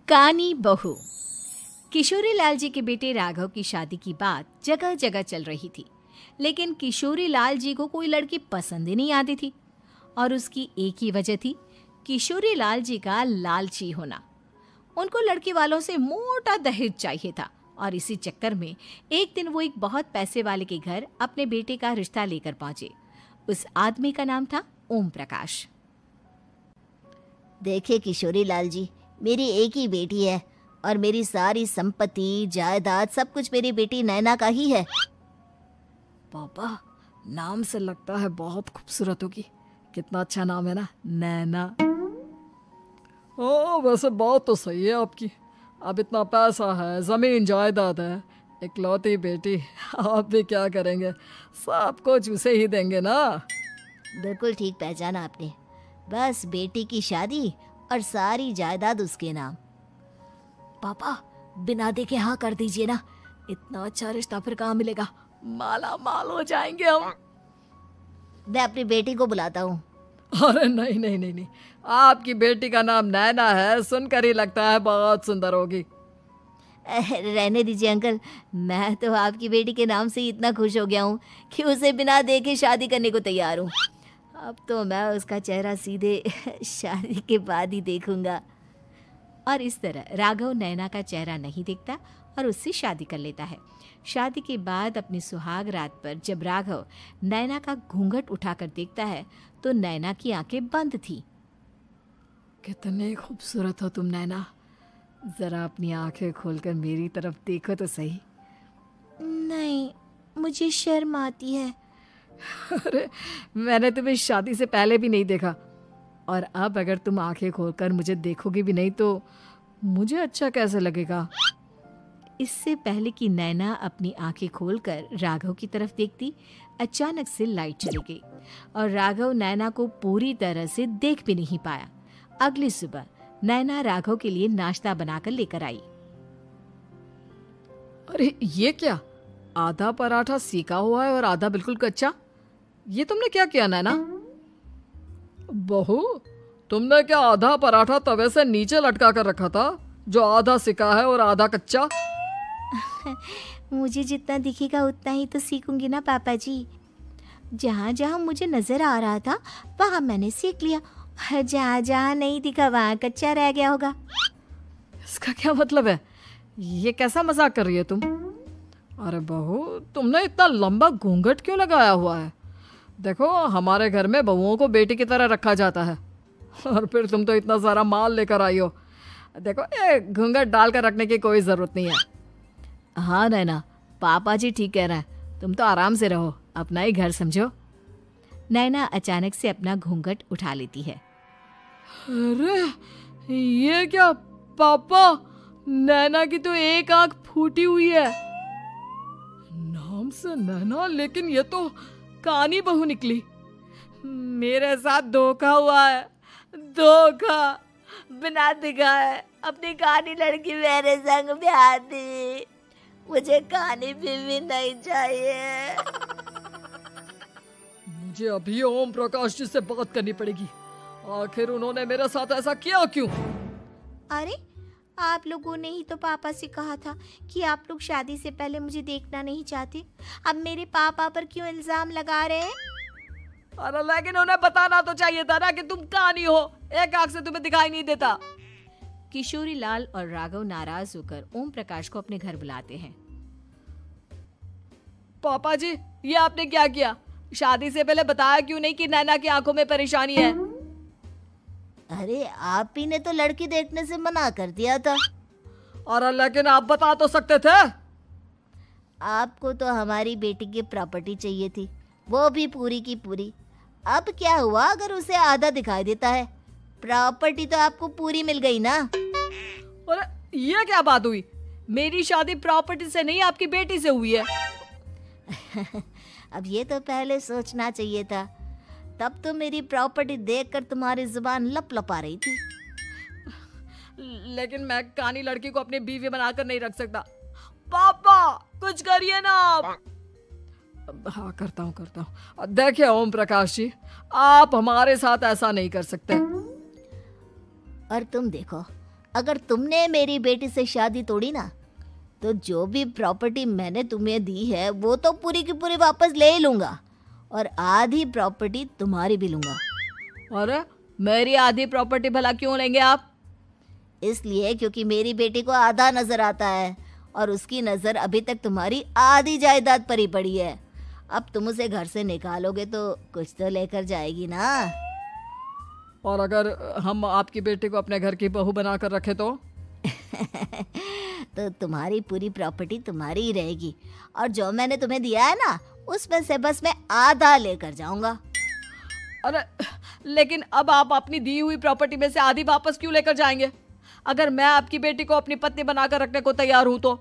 कानी बहू। किशोरी लाल जी के बेटे राघव की शादी की बात जगह जगह चल रही थी, लेकिन किशोरी लाल जी को कोई लड़की पसंद ही नहीं आती थी। और उसकी एक ही वजह थी, किशोरी लाल जी का लालची होना। उनको लड़की वालों से मोटा दहेज चाहिए था और इसी चक्कर में एक दिन वो एक बहुत पैसे वाले के घर अपने बेटे का रिश्ता लेकर पहुंचे। उस आदमी का नाम था ओम प्रकाश। देखिए किशोरी लाल जी, मेरी एक ही बेटी है और मेरी सारी संपत्ति जायदाद सब कुछ मेरी बेटी नैना का ही है। पापा, नाम से लगता है बहुत खूबसूरत होगी। कितना अच्छा नाम है ना, नैना। ओ, वैसे बात तो सही है आपकी। अब इतना पैसा है, जमीन जायदाद है, इकलौती बेटी, आप भी क्या करेंगे? सब कुछ उसे ही देंगे ना। बिल्कुल ठीक पहचाना आपने। बस बेटी की शादी और सारी जायदाद उसके नाम। पापा, बिना देखे हाँ कर दीजिए ना। इतना अच्छा रिश्ता फिर कहाँ मिलेगा? माला माल हो जाएंगे हम। मैं अपनी बेटी को बुलाता हूँ। अरे नहीं नहीं नहीं नहीं, आपकी बेटी का नाम नैना है, सुनकर ही लगता है बहुत सुंदर होगी। रहने दीजिए अंकल, मैं तो आपकी बेटी के नाम से ही इतना खुश हो गया हूँ कि उसे बिना देखे शादी करने को तैयार हूँ। अब तो मैं उसका चेहरा सीधे शादी के बाद ही देखूंगा। और इस तरह राघव नैना का चेहरा नहीं देखता और उससे शादी कर लेता है। शादी के बाद अपनी सुहाग रात पर जब राघव नैना का घूंघट उठाकर देखता है तो नैना की आंखें बंद थी। कितने खूबसूरत हो तुम नैना, जरा अपनी आंखें खोलकर मेरी तरफ देखो तो सही। नहीं, मुझे शर्म आती है। अरे, मैंने तुम्हें शादी से पहले भी नहीं देखा, और अब अगर तुम आंखें खोलकर मुझे देखोगी भी नहीं तो मुझे अच्छा कैसे लगेगा? इससे पहले कि नैना अपनी आंखें खोलकर राघव की तरफ देखती, अचानक से लाइट चली गई और राघव नैना को पूरी तरह से देख भी नहीं पाया। अगली सुबह नैना राघव के लिए नाश्ता बनाकर लेकर आई। अरे ये क्या, आधा पराठा सेका हुआ है और आधा बिल्कुल कच्चा। ये तुमने क्या किया नैना? बहू, तुमने क्या आधा पराठा तवे से नीचे लटका कर रखा था, जो आधा सिका है और आधा कच्चा? मुझे जितना दिखेगा उतना ही तो सीखूंगी ना पापा जी। जहाँ जहाँ मुझे नजर आ रहा था वहाँ मैंने सीख लिया, जहाँ जहाँ नहीं दिखा वहाँ कच्चा रह गया होगा। इसका क्या मतलब है? ये कैसा मजाक कर रही है तुम? अरे बहू, तुमने इतना लंबा घूंघट क्यों लगाया हुआ है? देखो, हमारे घर में बहुओं को बेटी की तरह रखा जाता है, और फिर तुम तो इतना सारा माल लेकर आई हो। देखो, ये घूंघट डालकर रखने की कोई ज़रूरत नहीं है। हाँ नैना, पापा जी ठीक कह रहा है, तुम तो आराम से रहो, अपना ही घर समझो। नैना अचानक से अपना घूंघट उठा लेती है। अरे ये क्या पापा, नैना की तो एक आंख फूटी हुई है। नाम से नैना, लेकिन ये तो कानी बहू निकली। मेरे साथ धोखा हुआ है, धोखा। बिना दिखाए अपनी कानी लड़की मेरे संग ब्याह दी। मुझे कानी बीवी नहीं चाहिए। मुझे अभी ओम प्रकाश जी से बात करनी पड़ेगी। आखिर उन्होंने मेरे साथ ऐसा किया क्यों? अरे, आप लोगों ने ही तो पापा से कहा था कि आप लोग शादी से पहले मुझे देखना नहीं चाहते। अब मेरे पापा पर क्यों इल्जाम लगा रहे हैं? अरे लेकिन उन्हें बताना तो चाहिए था ना कि तुम कानी हो, एक आंख से तुम्हें दिखाई नहीं देता। किशोरी लाल और राघव नाराज होकर ओम प्रकाश को अपने घर बुलाते हैं। पापा जी, ये आपने क्या किया? शादी से पहले बताया क्यों नहीं कि नैना की आंखों में परेशानी है? अरे, आप ही ने तो लड़की देखने से मना कर दिया था। और लेकिन आप बता तो सकते थे। आपको तो हमारी बेटी की प्रॉपर्टी चाहिए थी, वो भी पूरी की पूरी। अब क्या हुआ अगर उसे आधा दिखाई देता है? प्रॉपर्टी तो आपको पूरी मिल गई ना। अरे ये क्या बात हुई? मेरी शादी प्रॉपर्टी से नहीं, आपकी बेटी से हुई है। अब ये तो पहले सोचना चाहिए था, तब तो मेरी प्रॉपर्टी देखकर तुम्हारी जुबान लप लपा रही थी। लेकिन मैं कानी लड़की को अपनी बीवी बनाकर नहीं रख सकता। पापा, कुछ करिए ना आप। हाँ, करता हूँ। देखिए ओम प्रकाश जी, आप हमारे साथ ऐसा नहीं कर सकते। और तुम देखो, अगर तुमने मेरी बेटी से शादी तोड़ी ना, तो जो भी प्रॉपर्टी मैंने तुम्हें दी है वो तो पूरी की पूरी वापस ले ही लूँगा, और आधी प्रॉपर्टी तुम्हारी भी लूँगा। अरे मेरी आधी प्रॉपर्टी भला क्यों लेंगे आप? इसलिए क्योंकि मेरी बेटी को आधा नजर आता है और उसकी नज़र अभी तक तुम्हारी आधी जायदाद पर ही पड़ी है। अब तुम उसे घर से निकालोगे तो कुछ तो लेकर जाएगी ना। और अगर हम आपकी बेटी को अपने घर की बहू बनाकर रखे तो? तो तुम्हारी पूरी प्रॉपर्टी तुम्हारी ही रहेगी, और जो मैंने तुम्हें दिया है ना, उसमें से बस मैं आधा लेकर जाऊंगा। अरे लेकिन अब आप अपनी दी हुई प्रॉपर्टी में से आधी वापस क्यों लेकर जाएंगे? अगर मैं आपकी बेटी को अपनी पत्नी बनाकर रखने को तैयार हूं तो?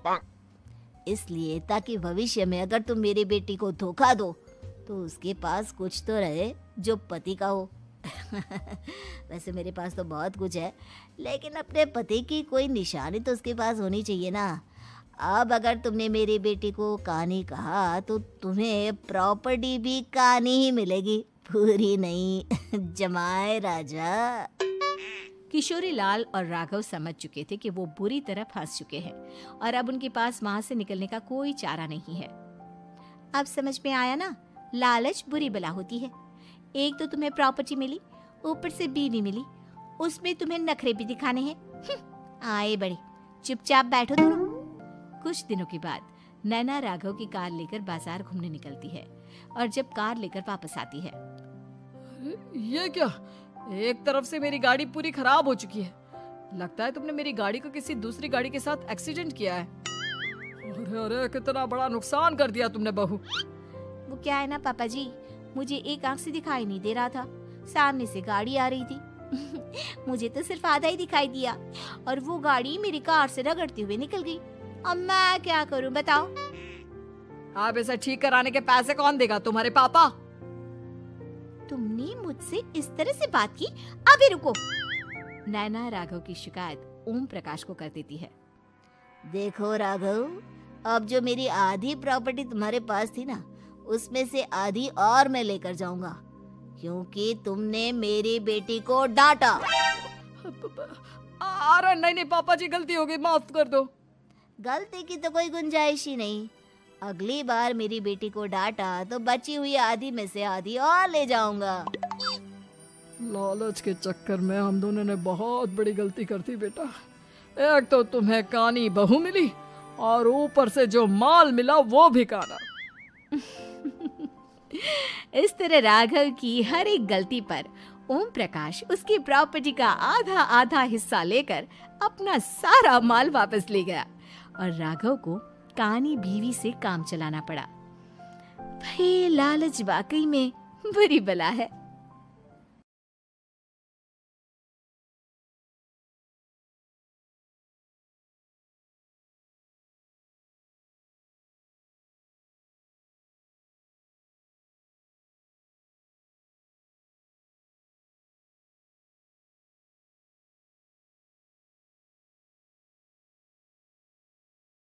इसलिए ताकि भविष्य में अगर तुम मेरी बेटी को धोखा दो तो उसके पास कुछ तो रहे जो पति का हो। वैसे मेरे पास तो बहुत कुछ है, लेकिन अपने पति की कोई निशानी तो उसके पास होनी चाहिए ना। अब अगर तुमने मेरी बेटी को कानी कहा तो तुम्हें प्रॉपर्टी भी कानी ही मिलेगी, पूरी नहीं। जमाए राजा। किशोरी लाल और राघव समझ चुके थे कि वो बुरी तरह फंस चुके हैं और अब उनके पास वहां से निकलने का कोई चारा नहीं है। अब समझ में आया ना, लालच बुरी बला होती है। एक तो तुम्हें प्रॉपर्टी मिली, ऊपर से बीवी मिली, उसमें तुम्हें नखरे भी दिखाने हैं। आए बड़े, चुपचाप बैठो दोनों। कुछ दिनों के बाद नैना राघव की कार लेकर बाजार घूमने निकलती है और जब कार लेकर वापस आती है, ये क्या? एक तरफ से मेरी गाड़ी पूरी खराब हो चुकी है। लगता है तुमने मेरी गाड़ी को किसी दूसरी गाड़ी के साथ एक्सीडेंट किया है। अरे अरे कितना बड़ा नुकसान कर दिया तुमने बहू। वो क्या है ना पापा जी, मुझे एक आंख से दिखाई नहीं दे रहा था, सामने से गाड़ी आ रही थी। मुझे तो सिर्फ आधा ही दिखाई दिया और वो गाड़ी मेरी कार से रगड़ते हुए निकल गई। अब मैं क्या करूं बताओ? आप इसे ठीक कराने के पैसे कौन देगा? तुम्हारे पापा। तुमने मुझसे इस तरह से बात की? अभी रुको। नैना राघव की शिकायत ओम प्रकाश को कर देती है। देखो राघव, अब जो मेरी आधी प्रॉपर्टी तुम्हारे पास थी ना, उसमें से आधी और मैं लेकर जाऊंगा, क्योंकि तुमने मेरी बेटी को डांटा। अरे नहीं नहीं पापा जी, गलती हो गई, माफ कर दो। गलती की तो कोई गुंजाइश ही नहीं। अगली बार मेरी बेटी को डांटा तो बची हुई आधी में से आधी और ले जाऊंगा। लालच के चक्कर में हम दोनों ने बहुत बड़ी गलती कर दी बेटा। एक तो तुम्हें कानी बहू मिली और ऊपर से जो माल मिला वो भी काना। इस तरह राघव की हर एक गलती पर ओम प्रकाश उसकी प्रॉपर्टी का आधा आधा हिस्सा लेकर अपना सारा माल वापस ले गया और राघव को कानी बीवी से काम चलाना पड़ा। भाई लालच वाकई में बुरी बला है।